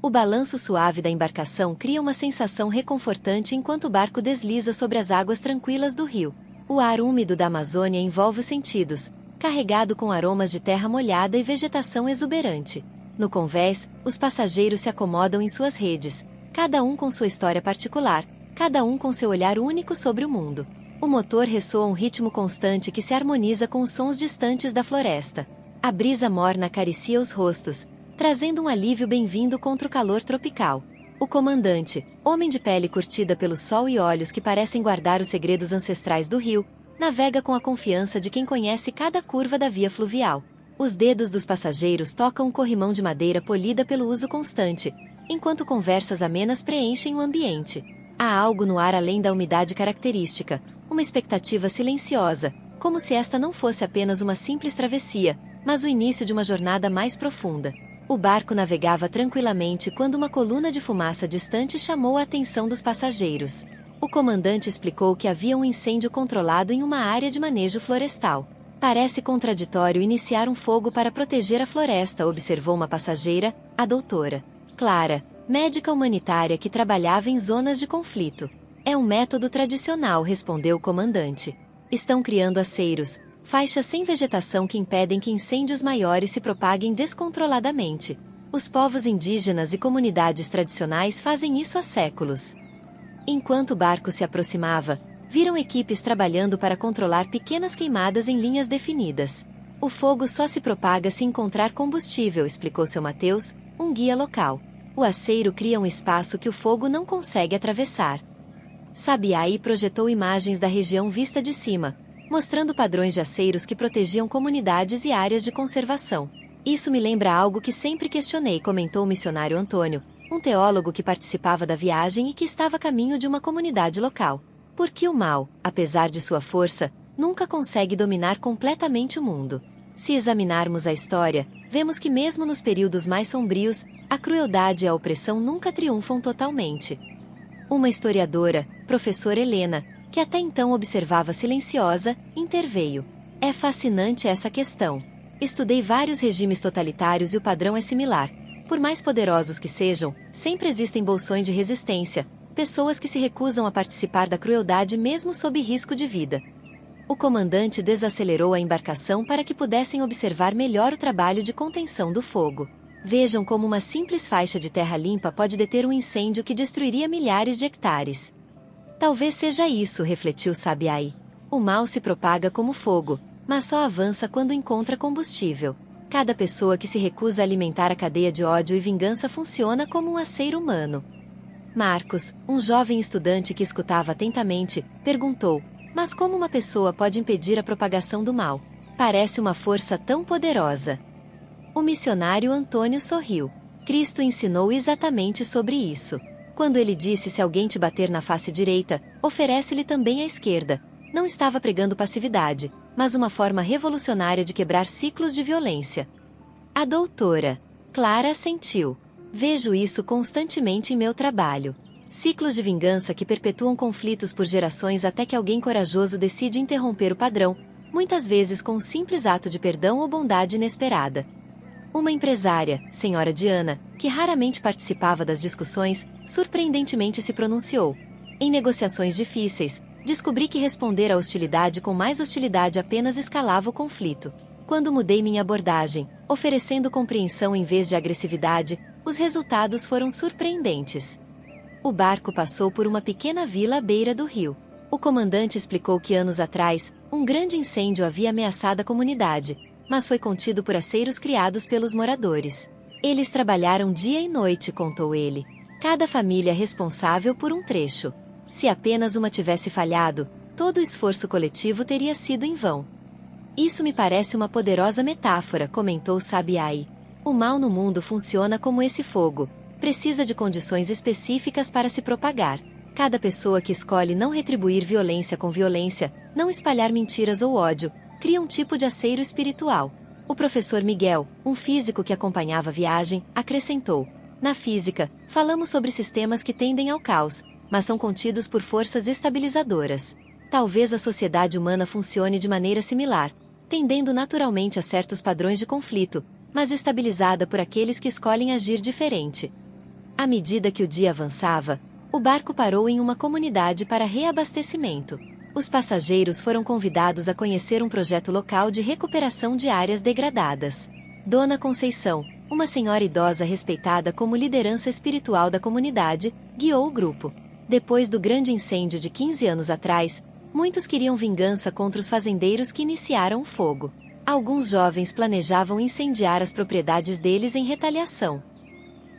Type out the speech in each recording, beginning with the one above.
O balanço suave da embarcação cria uma sensação reconfortante enquanto o barco desliza sobre as águas tranquilas do rio. O ar úmido da Amazônia envolve os sentidos, carregado com aromas de terra molhada e vegetação exuberante. No convés, os passageiros se acomodam em suas redes, cada um com sua história particular, cada um com seu olhar único sobre o mundo. O motor ressoa um ritmo constante que se harmoniza com os sons distantes da floresta. A brisa morna acaricia os rostos, trazendo um alívio bem-vindo contra o calor tropical. O comandante, homem de pele curtida pelo sol e olhos que parecem guardar os segredos ancestrais do rio, navega com a confiança de quem conhece cada curva da via fluvial. Os dedos dos passageiros tocam um corrimão de madeira polida pelo uso constante, enquanto conversas amenas preenchem o ambiente. Há algo no ar além da umidade característica, uma expectativa silenciosa, como se esta não fosse apenas uma simples travessia, mas o início de uma jornada mais profunda. O barco navegava tranquilamente quando uma coluna de fumaça distante chamou a atenção dos passageiros. O comandante explicou que havia um incêndio controlado em uma área de manejo florestal. Parece contraditório iniciar um fogo para proteger a floresta, observou uma passageira, a doutora Clara, médica humanitária que trabalhava em zonas de conflito. É um método tradicional, respondeu o comandante. Estão criando aceiros, faixas sem vegetação que impedem que incêndios maiores se propaguem descontroladamente. Os povos indígenas e comunidades tradicionais fazem isso há séculos. Enquanto o barco se aproximava, viram equipes trabalhando para controlar pequenas queimadas em linhas definidas. O fogo só se propaga se encontrar combustível, explicou seu Mateus, um guia local. O aceiro cria um espaço que o fogo não consegue atravessar. Sabiaí projetou imagens da região vista de cima, mostrando padrões de aceiros que protegiam comunidades e áreas de conservação. Isso me lembra algo que sempre questionei, comentou o missionário Antônio, um teólogo que participava da viagem e que estava a caminho de uma comunidade local. Por que o mal, apesar de sua força, nunca consegue dominar completamente o mundo? Se examinarmos a história, vemos que mesmo nos períodos mais sombrios, a crueldade e a opressão nunca triunfam totalmente. Uma historiadora, professora Helena, que até então observava silenciosa, interveio. É fascinante essa questão. Estudei vários regimes totalitários e o padrão é similar. Por mais poderosos que sejam, sempre existem bolsões de resistência, pessoas que se recusam a participar da crueldade mesmo sob risco de vida. O comandante desacelerou a embarcação para que pudessem observar melhor o trabalho de contenção do fogo. Vejam como uma simples faixa de terra limpa pode deter um incêndio que destruiria milhares de hectares. Talvez seja isso, refletiu Sabiaí. O mal se propaga como fogo, mas só avança quando encontra combustível. Cada pessoa que se recusa a alimentar a cadeia de ódio e vingança funciona como um aceiro humano. Marcos, um jovem estudante que escutava atentamente, perguntou: mas como uma pessoa pode impedir a propagação do mal? Parece uma força tão poderosa. O missionário Antônio sorriu. Cristo ensinou exatamente sobre isso. Quando ele disse: se alguém te bater na face direita, oferece-lhe também a esquerda. Não estava pregando passividade, mas uma forma revolucionária de quebrar ciclos de violência. A doutora Clara assentiu. Vejo isso constantemente em meu trabalho. Ciclos de vingança que perpetuam conflitos por gerações até que alguém corajoso decide interromper o padrão, muitas vezes com um simples ato de perdão ou bondade inesperada. Uma empresária, senhora Diana, que raramente participava das discussões, surpreendentemente se pronunciou. Em negociações difíceis, descobri que responder à hostilidade com mais hostilidade apenas escalava o conflito. Quando mudei minha abordagem, oferecendo compreensão em vez de agressividade, os resultados foram surpreendentes. O barco passou por uma pequena vila à beira do rio. O comandante explicou que anos atrás, um grande incêndio havia ameaçado a comunidade, mas foi contido por aceiros criados pelos moradores. Eles trabalharam dia e noite, contou ele. Cada família responsável por um trecho. Se apenas uma tivesse falhado, todo o esforço coletivo teria sido em vão. Isso me parece uma poderosa metáfora, comentou Sabiaí. O mal no mundo funciona como esse fogo. Precisa de condições específicas para se propagar. Cada pessoa que escolhe não retribuir violência com violência, não espalhar mentiras ou ódio, cria um tipo de aceiro espiritual. O professor Miguel, um físico que acompanhava a viagem, acrescentou: na física, falamos sobre sistemas que tendem ao caos, mas são contidos por forças estabilizadoras. Talvez a sociedade humana funcione de maneira similar, tendendo naturalmente a certos padrões de conflito, mas estabilizada por aqueles que escolhem agir diferente. À medida que o dia avançava, o barco parou em uma comunidade para reabastecimento. Os passageiros foram convidados a conhecer um projeto local de recuperação de áreas degradadas. Dona Conceição, uma senhora idosa respeitada como liderança espiritual da comunidade, guiou o grupo. Depois do grande incêndio de 15 anos atrás, muitos queriam vingança contra os fazendeiros que iniciaram o fogo. Alguns jovens planejavam incendiar as propriedades deles em retaliação.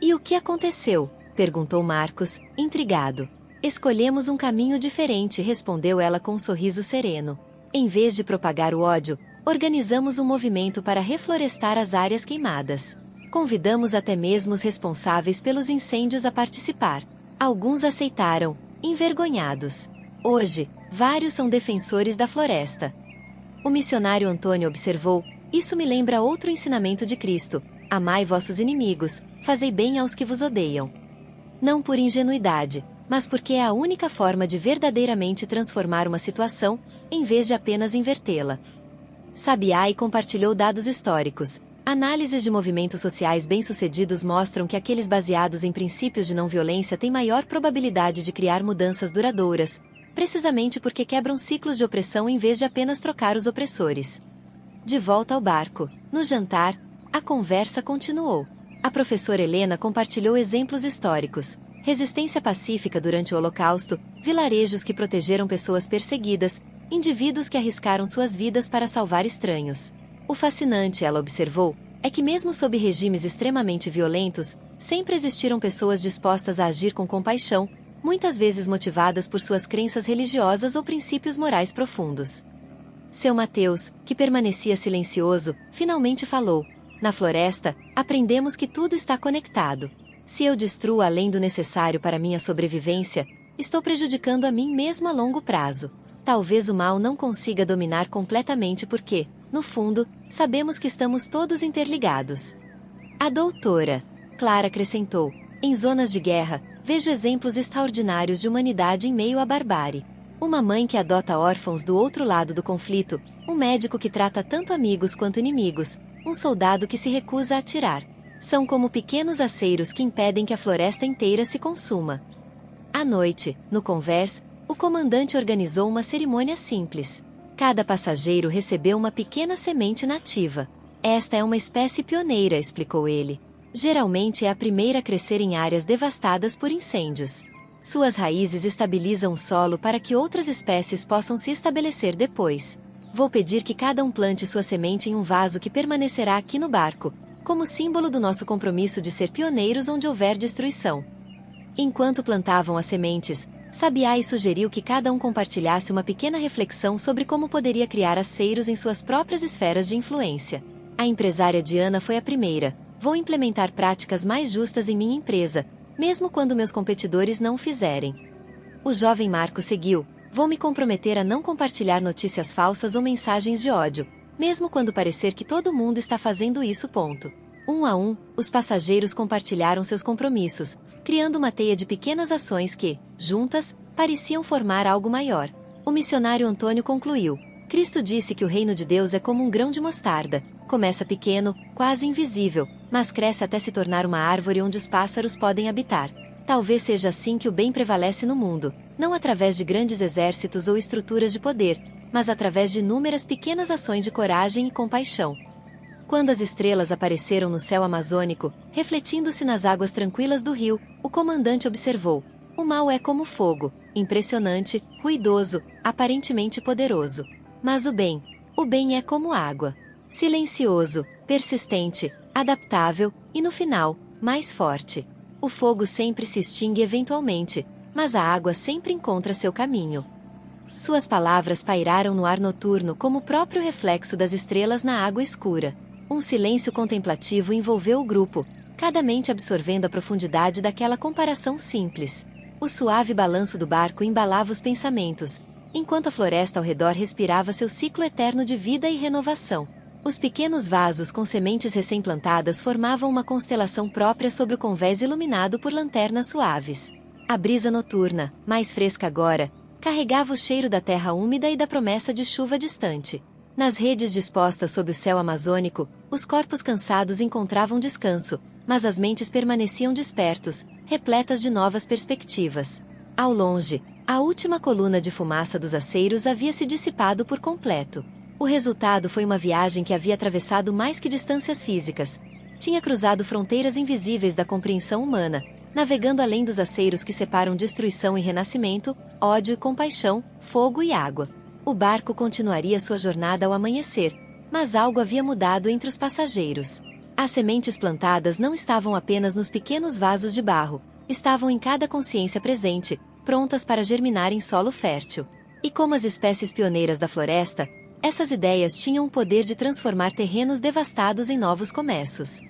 E o que aconteceu? Perguntou Marcos, intrigado. Escolhemos um caminho diferente, respondeu ela com um sorriso sereno. Em vez de propagar o ódio, organizamos um movimento para reflorestar as áreas queimadas. Convidamos até mesmo os responsáveis pelos incêndios a participar. Alguns aceitaram, envergonhados. Hoje, vários são defensores da floresta. O missionário Antônio observou: isso me lembra outro ensinamento de Cristo: amai vossos inimigos, fazei bem aos que vos odeiam. Não por ingenuidade, mas porque é a única forma de verdadeiramente transformar uma situação, em vez de apenas invertê-la. Sabiá compartilhou dados históricos. Análises de movimentos sociais bem-sucedidos mostram que aqueles baseados em princípios de não violência têm maior probabilidade de criar mudanças duradouras, precisamente porque quebram ciclos de opressão em vez de apenas trocar os opressores. De volta ao barco, no jantar, a conversa continuou. A professora Helena compartilhou exemplos históricos: resistência pacífica durante o Holocausto, vilarejos que protegeram pessoas perseguidas, indivíduos que arriscaram suas vidas para salvar estranhos. O fascinante, ela observou, é que mesmo sob regimes extremamente violentos, sempre existiram pessoas dispostas a agir com compaixão, muitas vezes motivadas por suas crenças religiosas ou princípios morais profundos. Seu Mateus, que permanecia silencioso, finalmente falou: na floresta, aprendemos que tudo está conectado. Se eu destruo além do necessário para minha sobrevivência, estou prejudicando a mim mesmo a longo prazo. Talvez o mal não consiga dominar completamente porque, no fundo, sabemos que estamos todos interligados. A doutora Clara acrescentou: em zonas de guerra, vejo exemplos extraordinários de humanidade em meio à barbárie. Uma mãe que adota órfãos do outro lado do conflito, um médico que trata tanto amigos quanto inimigos, um soldado que se recusa a atirar. São como pequenos aceiros que impedem que a floresta inteira se consuma. À noite, no convés, o comandante organizou uma cerimônia simples. Cada passageiro recebeu uma pequena semente nativa. Esta é uma espécie pioneira, explicou ele. Geralmente é a primeira a crescer em áreas devastadas por incêndios. Suas raízes estabilizam o solo para que outras espécies possam se estabelecer depois. Vou pedir que cada um plante sua semente em um vaso que permanecerá aqui no barco, como símbolo do nosso compromisso de ser pioneiros onde houver destruição. Enquanto plantavam as sementes, Sabiá sugeriu que cada um compartilhasse uma pequena reflexão sobre como poderia criar aceiros em suas próprias esferas de influência. A empresária Diana foi a primeira: vou implementar práticas mais justas em minha empresa, mesmo quando meus competidores não o fizerem. O jovem Marco seguiu: vou me comprometer a não compartilhar notícias falsas ou mensagens de ódio, mesmo quando parecer que todo mundo está fazendo isso. Um a um, os passageiros compartilharam seus compromissos, criando uma teia de pequenas ações que, juntas, pareciam formar algo maior. O missionário Antônio concluiu: Cristo disse que o reino de Deus é como um grão de mostarda. Começa pequeno, quase invisível, mas cresce até se tornar uma árvore onde os pássaros podem habitar. Talvez seja assim que o bem prevalece no mundo, não através de grandes exércitos ou estruturas de poder, mas através de inúmeras pequenas ações de coragem e compaixão. Quando as estrelas apareceram no céu amazônico, refletindo-se nas águas tranquilas do rio, o comandante observou: o mal é como fogo, impressionante, ruidoso, aparentemente poderoso. Mas o bem é como água. Silencioso, persistente, adaptável, e no final, mais forte. O fogo sempre se extingue eventualmente, mas a água sempre encontra seu caminho. Suas palavras pairaram no ar noturno como o próprio reflexo das estrelas na água escura. Um silêncio contemplativo envolveu o grupo, cada mente absorvendo a profundidade daquela comparação simples. O suave balanço do barco embalava os pensamentos, enquanto a floresta ao redor respirava seu ciclo eterno de vida e renovação. Os pequenos vasos com sementes recém-plantadas formavam uma constelação própria sobre o convés iluminado por lanternas suaves. A brisa noturna, mais fresca agora, carregava o cheiro da terra úmida e da promessa de chuva distante. Nas redes dispostas sob o céu amazônico, os corpos cansados encontravam descanso, mas as mentes permaneciam despertos, repletas de novas perspectivas. Ao longe, a última coluna de fumaça dos aceiros havia se dissipado por completo. O resultado foi uma viagem que havia atravessado mais que distâncias físicas. Tinha cruzado fronteiras invisíveis da compreensão humana, navegando além dos aceiros que separam destruição e renascimento, ódio e compaixão, fogo e água. O barco continuaria sua jornada ao amanhecer, mas algo havia mudado entre os passageiros. As sementes plantadas não estavam apenas nos pequenos vasos de barro, estavam em cada consciência presente, prontas para germinar em solo fértil. E como as espécies pioneiras da floresta, essas ideias tinham o poder de transformar terrenos devastados em novos começos.